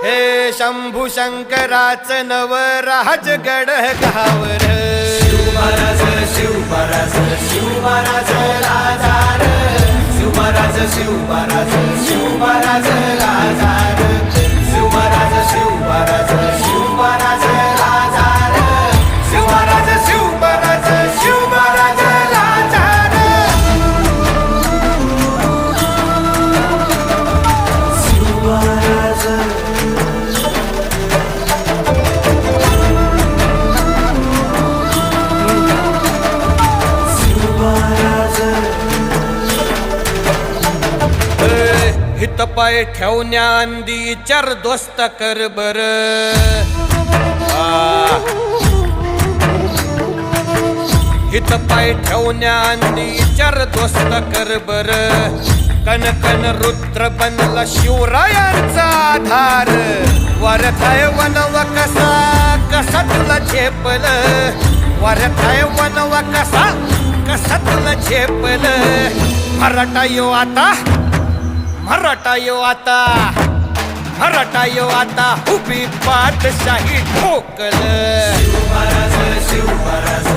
हे शंभू शंकराचं नवराज गडगावर शिवमहाराज शिवमहाराज शिवमहाराज राजार शिवमहाराज शिवमहाराज शिवमहाराज राजार शिवमहाराज शिवमहाराज शिवमहाराज राजार शिवमहाराज शिवमहाराज शिवमहाराज राजार शिवमहाराज हित पाय ठेवण्या अंदी चार दोस्त कर बर हित पाय ठेवण्या अंदी चार दोस्त कर बर कन कन रुद्र बनला शिवरायांचा आधार वरथाय वनव कसा कसा तुला झेपल वरथाय वनव कसा कसा तुला झेपल मराठा यो आता मराठा यो आता मराठा यो आता उभी पाठशाही ठोकल शिवमहाराज शिवमहाराज